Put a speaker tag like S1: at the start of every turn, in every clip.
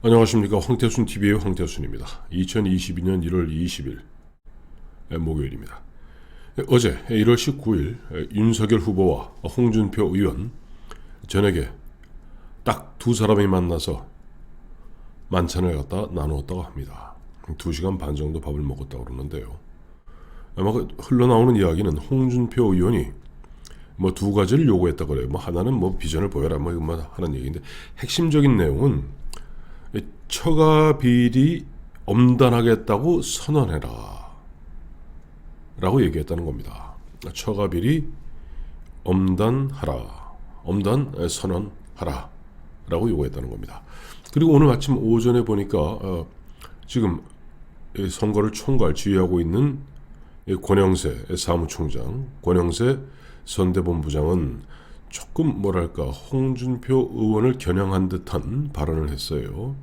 S1: 안녕하십니까. 황태순TV의 황태순입니다. 2022년 1월 20일 목요일입니다. 어제 1월 19일 윤석열 후보와 홍준표 의원 저녁에 딱 두 사람이 만나서 만찬을 갖다 나누었다고 합니다. 2시간 반 정도 밥을 먹었다고 그러는데요. 아마 흘러나오는 이야기는 홍준표 의원이 두 가지를 요구했다고 그래요. 하나는 비전을 보여라 하는 얘기인데, 핵심적인 내용은 처가 비리 엄단하겠다고 선언해라 라고 얘기했다는 겁니다. 처가 비리 엄단 선언하라 라고 요구했다는 겁니다. 그리고 오늘 아침 오전에 보니까 지금 선거를 총괄 지휘하고 있는 권영세 사무총장, 권영세 선대본부장은 조금 홍준표 의원을 겨냥한 듯한 발언을 했어요.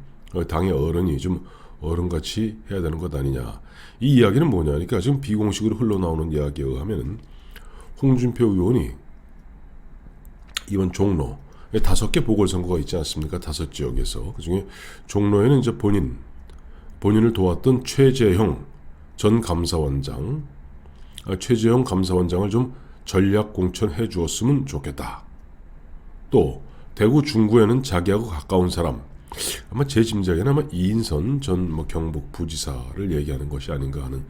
S1: 당의 어른이 좀 어른같이 해야 되는 것 아니냐. 이 이야기는 뭐냐니까, 지금 비공식으로 흘러나오는 이야기에 의하면 홍준표 의원이 이번 종로 5개 보궐선거가 있지 않습니까? 5지역에서 그중에 종로에는 이제 본인을 도왔던 최재형 전 감사원장을 좀 전략 공천해 주었으면 좋겠다. 또 대구 중구에는 자기하고 가까운 사람, 아마 제 짐작에는 아마 이인선 전 경북 부지사를 얘기하는 것이 아닌가 하는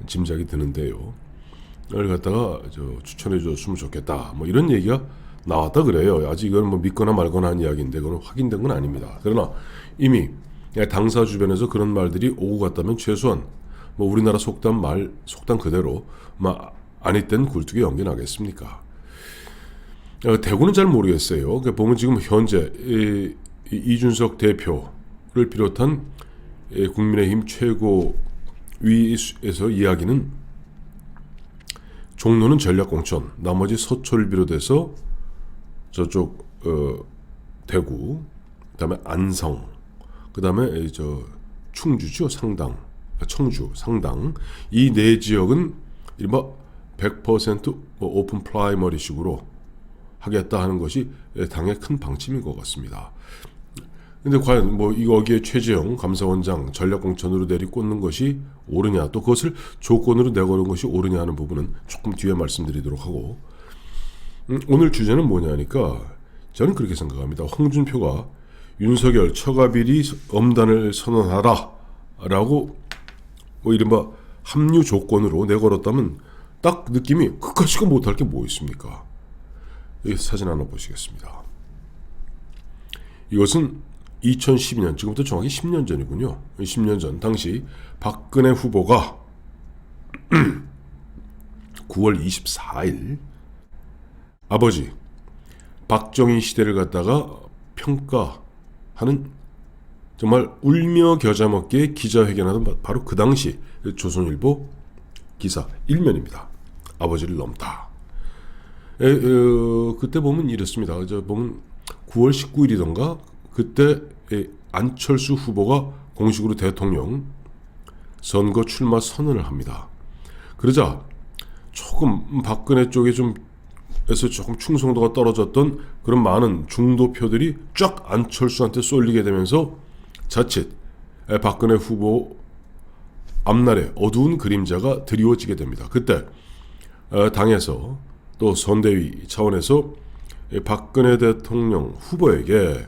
S1: 짐작이 드는데요. 이걸 갖다가 추천해 줬으면 좋겠다. 이런 얘기가 나왔다 그래요. 아직 이건 믿거나 말거나 한 이야기인데 그건 확인된 건 아닙니다. 그러나 이미 당사 주변에서 그런 말들이 오고 갔다면 최소한 우리나라 속담 그대로 아니 땐 굴뚝에 연기 나겠습니까? 대구는 잘 모르겠어요. 보면 지금 현재 이준석 대표를 비롯한 국민의힘 최고위에서 이야기는 종로는 전략공천, 나머지 서초를 비롯해서 저쪽 대구, 그다음에 안성, 그다음에 충주죠, 청주 상당, 이 네 지역은 이른바 100% 오픈 프라이머리식으로 하겠다 하는 것이 당의 큰 방침인 것 같습니다. 근데 과연 여기에 최재형 감사원장 전략공천으로 내리꽂는 것이 옳으냐, 또 그것을 조건으로 내걸은 것이 옳으냐 하는 부분은 조금 뒤에 말씀드리도록 하고, 오늘 주제는 뭐냐니까 저는 그렇게 생각합니다. 홍준표가 윤석열 처가비리 엄단을 선언하라 라고 이른바 합류 조건으로 내걸었다면 딱 느낌이 그까지가 못할 게 뭐 있습니까? 이 사진 하나 보시겠습니다. 이것은 2012년, 지금부터 정확히 10년 전이군요. 10년 전 당시 박근혜 후보가 9월 24일 아버지 박정희 시대를 갖다가 평가하는 정말 울며 겨자 먹기에 기자회견하던 바로 그 당시 조선일보 기사 1면입니다. 아버지를 넘다. 그때 보면 이랬습니다. 보면 9월 19일이던가 그때 안철수 후보가 공식으로 대통령 선거 출마 선언을 합니다. 그러자 조금 박근혜 쪽에 에서 조금 충성도가 떨어졌던 그런 많은 중도표들이 쫙 안철수한테 쏠리게 되면서 자칫 박근혜 후보 앞날에 어두운 그림자가 드리워지게 됩니다. 그때 당에서 또 선대위 차원에서 박근혜 대통령 후보에게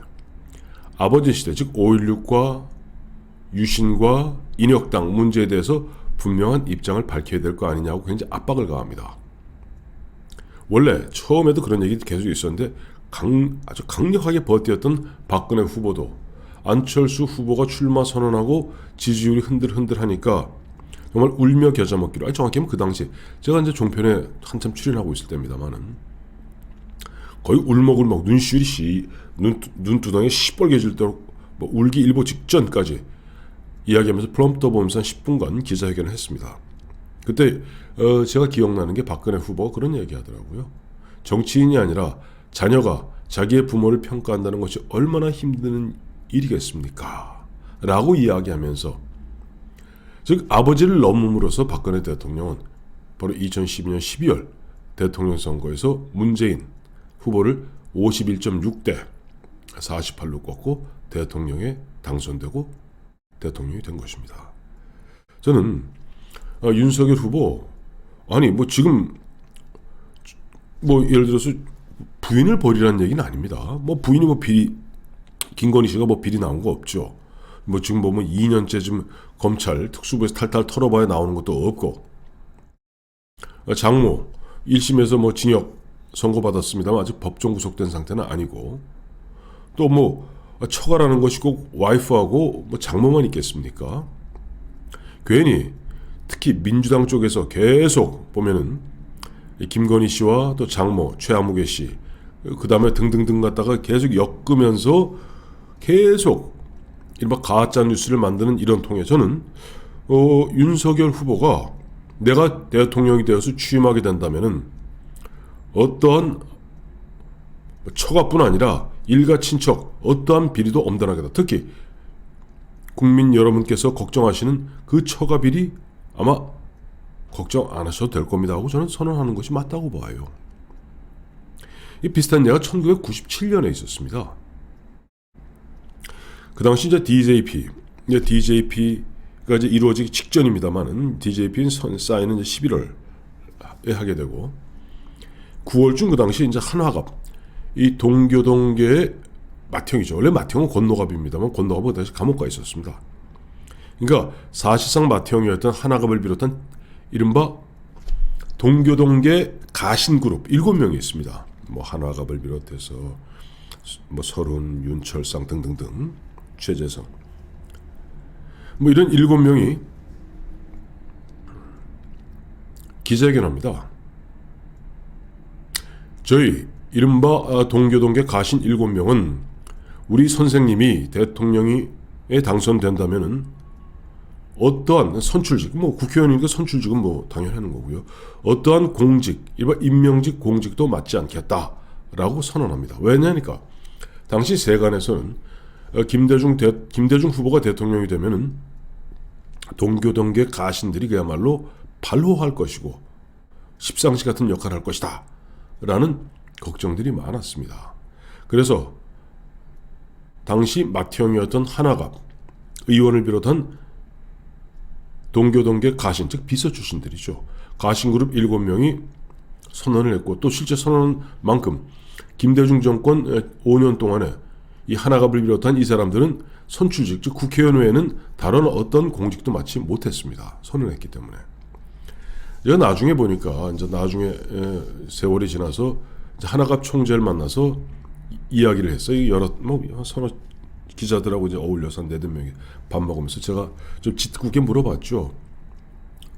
S1: 아버지 시대, 즉 5.16과 유신과 인혁당 문제에 대해서 분명한 입장을 밝혀야 될 거 아니냐고 굉장히 압박을 가합니다. 원래 처음에도 그런 얘기 계속 있었는데 아주 강력하게 버텼던 박근혜 후보도 안철수 후보가 출마 선언하고 지지율이 흔들흔들하니까 정말 울며 겨자 먹기로, 정확히 하면 그 당시 제가 이제 종편에 한참 출연하고 있을 때입니다만은 거의 울먹울먹 눈두덩이 시뻘개질 대로 울기 일보 직전까지 이야기하면서 프롬프터 보면서 한 10분간 기자회견을 했습니다. 그때 제가 기억나는 게 박근혜 후보가 그런 얘기 하더라고요. 정치인이 아니라 자녀가 자기의 부모를 평가한다는 것이 얼마나 힘든 일이겠습니까? 라고 이야기하면서, 즉 아버지를 넘음으로써 박근혜 대통령은 바로 2012년 12월 대통령 선거에서 문재인 후보를 51.6대 48로 꺾고 대통령에 당선되고 대통령이 된 것입니다. 저는 윤석열 후보 아니 뭐 지금 뭐 예를 들어서 부인을 버리라는 얘기는 아닙니다. 뭐 부인이 뭐 비리 김건희 씨가 뭐 비리 나온 거 없죠. 뭐 지금 보면 2년째 지금 검찰 특수부에서 탈탈 털어봐야 나오는 것도 없고 장모 1심에서 뭐 징역 선고받았습니다만 아직 법정 구속된 상태는 아니고 또 뭐 처가라는 것이 꼭 와이프하고 뭐 장모만 있겠습니까? 괜히 특히 민주당 쪽에서 계속 보면은 김건희 씨와 또 장모 최아무개 씨 그 다음에 등등등 갖다가 계속 엮으면서 계속 이른바 가짜 뉴스를 만드는 이런 통에 저는 윤석열 후보가 내가 대통령이 되어서 취임하게 된다면은 어떠한 처가뿐 아니라 일가 친척 어떠한 비리도 엄단하겠다. 특히 국민 여러분께서 걱정하시는 그 처가 비리 아마 걱정 안 하셔도 될 겁니다 하고 저는 선언하는 것이 맞다고 봐요. 이 비슷한 예가 1997년에 있었습니다. 그 당시 이제 DJP가 이제 이루어지기 직전입니다만은 DJP는 사인은 이제 11월에 하게 되고 9월중 그 당시 이제 한화갑 이 동교동계의 맏형이죠. 원래 맏형은 권노갑입니다만 권노갑은 그 당시 감옥 가 있었습니다. 그러니까 사실상 맏형이었던 한화갑을 비롯한 이른바 동교동계 가신그룹 7명이 있습니다. 뭐 한화갑을 비롯해서 뭐 설훈, 윤철상 등등등 최재성 뭐 이런 7명이 기자회견합니다. 저희 이른바 동교동계 가신 7명은 우리 선생님이 대통령에 당선된다면은 어떠한 선출직, 뭐 국회의원이니까 선출직은 뭐 당연히 하는 거고요. 어떠한 공직, 일반 임명직 공직도 맡지 않겠다라고 선언합니다. 왜냐니까 당시 세간에서는 김대중 후보가 대통령이 되면은 동교동계 가신들이 그야말로 발호할 것이고 십상시 같은 역할을 할 것이다 라는 걱정들이 많았습니다. 그래서 당시 맏형이었던 한화갑 의원을 비롯한 동교동계 가신, 즉 비서 출신들이죠. 가신그룹 7명이 선언을 했고 또 실제 선언한 만큼 김대중 정권 5년 동안에 이 한화갑을 비롯한 이 사람들은 선출직, 즉 국회의원 외에는 다른 어떤 공직도 맡지 못했습니다. 선언했기 때문에. 제가 나중에 보니까 이제 나중에 세월이 지나서 이제 한화갑 총재를 만나서 이야기를 했어요. 여러 서너 기자들하고 이제 어울려서 한 4-5명이 밥 먹으면서 제가 좀 짓궂게 물어봤죠.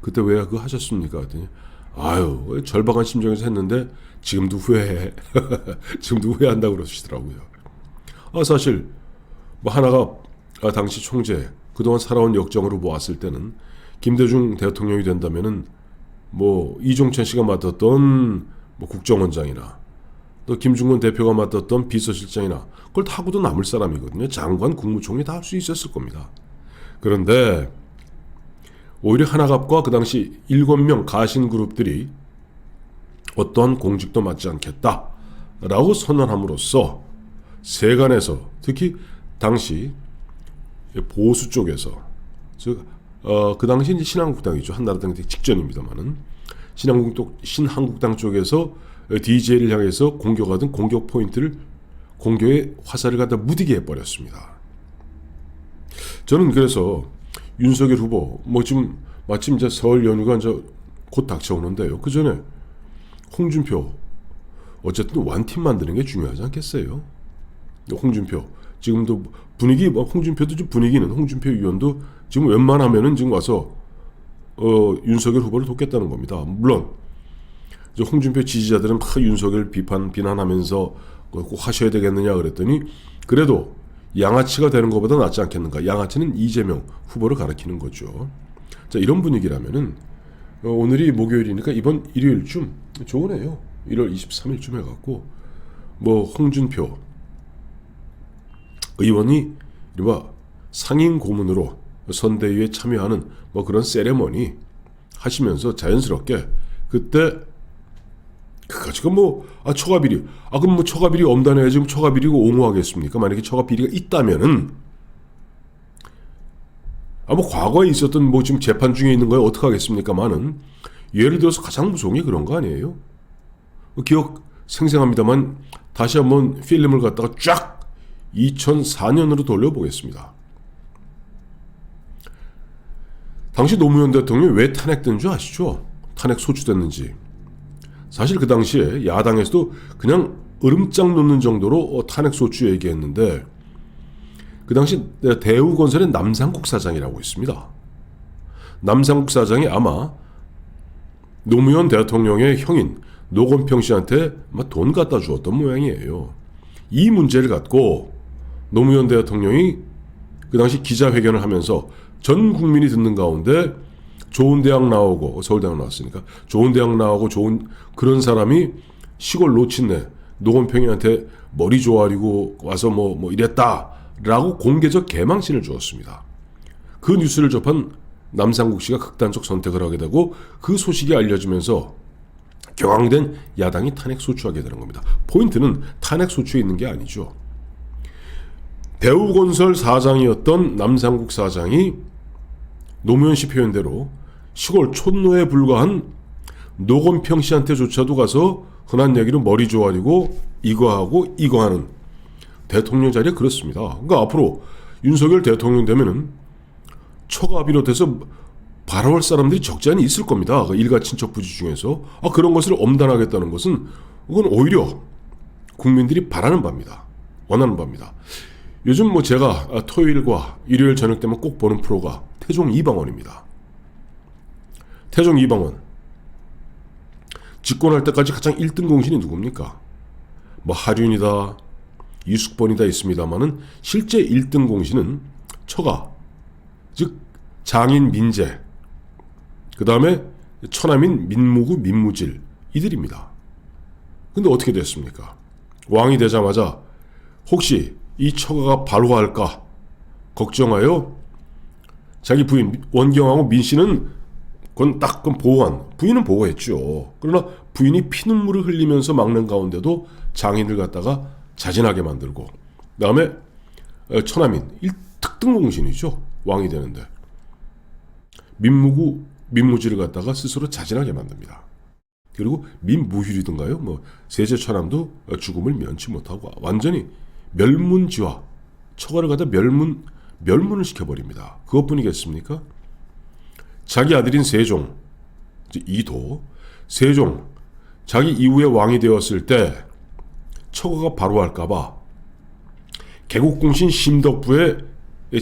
S1: 그때 왜 그거 하셨습니까? 그랬더니 아유 절박한 심정에서 했는데 지금도 후회해. 지금도 후회한다고 그러시더라고요. 사실 뭐 한화갑 당시 총재 그동안 살아온 역정으로 보았을 때는 김대중 대통령이 된다면은 뭐 이종찬 씨가 맡았던 뭐 국정원장이나 또 김중근 대표가 맡았던 비서실장이나 그걸 다 하고도 남을 사람이거든요. 장관, 국무총리 다 할 수 있었을 겁니다. 그런데 오히려 한화갑과 그 당시 7명 가신 그룹들이 어떠한 공직도 맡지 않겠다라고 선언함으로써 세간에서 특히 당시 보수 쪽에서 즉 그 당시 이제 신한국당이죠. 한나라당 직전입니다만은 신한국당 쪽에서 DJ를 향해서 공격하던 공격 포인트를 공격의 화살을 갖다 무디게 해버렸습니다. 저는 그래서 윤석열 후보 뭐 지금 마침 이제 설 연휴가 이제 곧 닥쳐오는데요. 그 전에 홍준표 어쨌든 완팀 만드는 게 중요하지 않겠어요? 홍준표 지금도 분위기 홍준표도 좀 분위기는 홍준표 의원도 지금 웬만하면은 지금 와서 윤석열 후보를 돕겠다는 겁니다. 물론 이제 홍준표 지지자들은 막 윤석열 비난하면서 꼭 하셔야 되겠느냐 그랬더니 그래도 양아치가 되는 것보다 낫지 않겠는가. 양아치는 이재명 후보를 가리키는 거죠. 자, 이런 분위기라면은 오늘이 목요일이니까 이번 일요일쯤 좋으네요. 1월 23일쯤 해갖고 뭐 홍준표 의원이 이른바 상임 고문으로 선대위에 참여하는 뭐 그런 세레머니 하시면서 자연스럽게 그때 그거 지금 뭐 처가 비리 그럼 뭐 처가 비리 엄단해야 지금 처가 비리고 옹호하겠습니까? 만약에 처가 비리가 있다면은 뭐 과거에 있었던 뭐 지금 재판 중에 있는 거에 어떻게 하겠습니까만은 예를 들어서 가장 무서운 게 그런 거 아니에요? 기억 생생합니다만 다시 한번 필름을 갖다가 쫙 2004년으로 돌려보겠습니다. 당시 노무현 대통령이 왜 탄핵된 줄 아시죠? 탄핵 소추됐는지. 사실 그 당시에 야당에서도 그냥 으름장 놓는 정도로 탄핵 소추 얘기했는데 그 당시 대우건설의 남상국 사장이라고 있습니다. 남상국 사장이 아마 노무현 대통령의 형인 노건평 씨한테 돈 갖다 주었던 모양이에요. 이 문제를 갖고 노무현 대통령이 그 당시 기자회견을 하면서 전 국민이 듣는 가운데 좋은 대학 나오고 서울대학 나왔으니까 좋은 대학 나오고 좋은 그런 사람이 시골 노친네 노건평이한테 머리 조아리고 와서 뭐 이랬다라고 공개적 개망신을 주었습니다. 그 뉴스를 접한 남상국 씨가 극단적 선택을 하게 되고 그 소식이 알려지면서 격앙된 야당이 탄핵 소추하게 되는 겁니다. 포인트는 탄핵 소추에 있는 게 아니죠. 대우건설 사장이었던 남상국 사장이 노무현 씨 표현대로 시골 촌노에 불과한 노건평 씨한테조차도 가서 흔한 얘기로 머리 조아리고 이거 하고 이거 하는 대통령 자리에 그렇습니다. 그러니까 앞으로 윤석열 대통령 되면은 처가 비롯해서 바라볼 사람들이 적지 않이 있을 겁니다. 일가 친척 부지 중에서 그런 것을 엄단하겠다는 것은 그건 오히려 국민들이 바라는 바입니다. 원하는 바입니다. 요즘 뭐 제가 토요일과 일요일 저녁 때면 꼭 보는 프로가 태종 이방원입니다. 태종 이방원 집권할 때까지 가장 1등 공신이 누굽니까? 뭐 하륜이다 이숙번이다 있습니다만은 실제 1등 공신은 처가 즉 장인 민재 그 다음에 처남인 민무구 민무질 이들입니다. 근데 어떻게 됐습니까? 왕이 되자마자 혹시 이 처가가 발호할까 걱정하여 자기 부인 원경하고 민씨는 그건 보호한 부인은 보호했죠. 그러나 부인이 피눈물을 흘리면서 막는 가운데도 장인을 갖다가 자진하게 만들고 그 다음에 처남인 특등공신이죠. 왕이 되는데 민무구 민무지를 갖다가 스스로 자진하게 만듭니다. 그리고 민무휴이든가요. 뭐 세제 처남도 죽음을 면치 못하고 완전히 멸문지화 처가를 갖다 멸문을 시켜버립니다. 그것뿐이겠습니까? 자기 아들인 세종 이도 세종 자기 이후에 왕이 되었을 때 처가가 발호할까봐 개국공신 심덕부의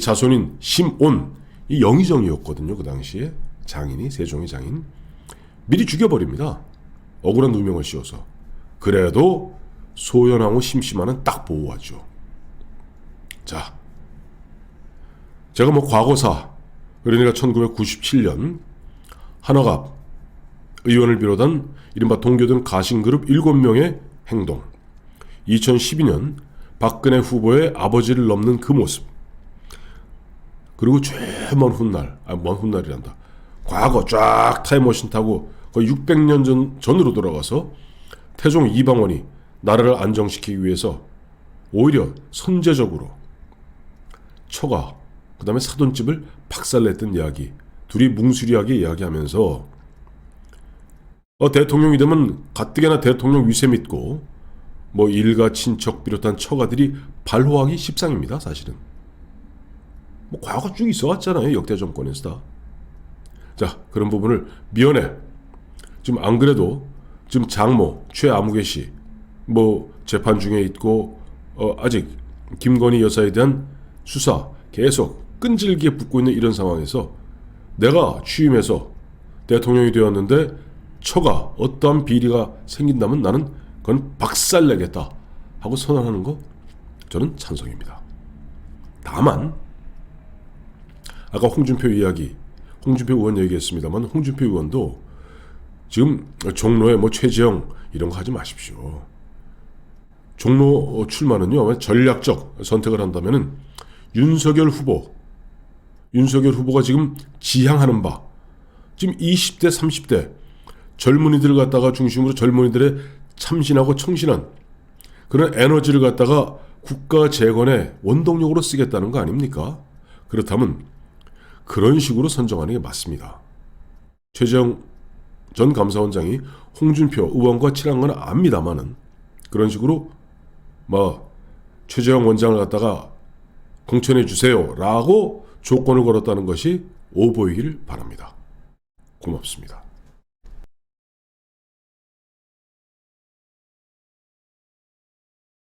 S1: 자손인 심온 이 영의정이었거든요. 그 당시에 장인이 세종의 장인 미리 죽여버립니다. 억울한 누명을 씌워서. 그래도 소연왕후 심심하는 딱 보호하죠. 자, 제가 뭐 과거사 그러니까 1997년 한화갑 의원을 비롯한 이른바 동교든 가신그룹 7명의 행동 2012년 박근혜 후보의 아버지를 넘는 그 모습 그리고 최먼 훗날 먼 훗날이란다 과거 쫙 타임머신 타고 거의 600년 전으로 돌아가서 태종 이방원이 나라를 안정시키기 위해서 오히려 선제적으로 처가 그 다음에 사돈집을 박살냈던 이야기 둘이 뭉수리하게 이야기하면서 대통령이 되면 가뜩이나 대통령 위세 믿고 뭐 일가 친척 비롯한 처가들이 발호하기 십상입니다. 사실은 뭐 과거 쭉 있어왔잖아요. 역대 정권에서 다. 자, 그런 부분을 미연에 지금 안 그래도 지금 장모 최아무개 씨 뭐 재판 중에 있고 아직 김건희 여사에 대한 수사 계속 끈질기게 붙고 있는 이런 상황에서 내가 취임해서 대통령이 되었는데 처가 어떠한 비리가 생긴다면 나는 그건 박살내겠다 하고 선언하는 거 저는 찬성입니다. 다만 아까 홍준표 이야기 홍준표 의원 얘기했습니다만 홍준표 의원도 지금 종로에 뭐 최재형 이런 거 하지 마십시오. 종로 출마는요 전략적 선택을 한다면은 윤석열 후보가 지금 지향하는 바 지금 20대 30대 젊은이들을 갖다가 중심으로 젊은이들의 참신하고 청신한 그런 에너지를 갖다가 국가 재건의 원동력으로 쓰겠다는 거 아닙니까? 그렇다면 그런 식으로 선정하는 게 맞습니다. 최재형 전 감사원장이 홍준표 의원과 친한 건 압니다만은 그런 식으로 최재형 원장을 갖다가 공천해 주세요 라고 조건을 걸었다는 것이 오보이기를 바랍니다. 고맙습니다.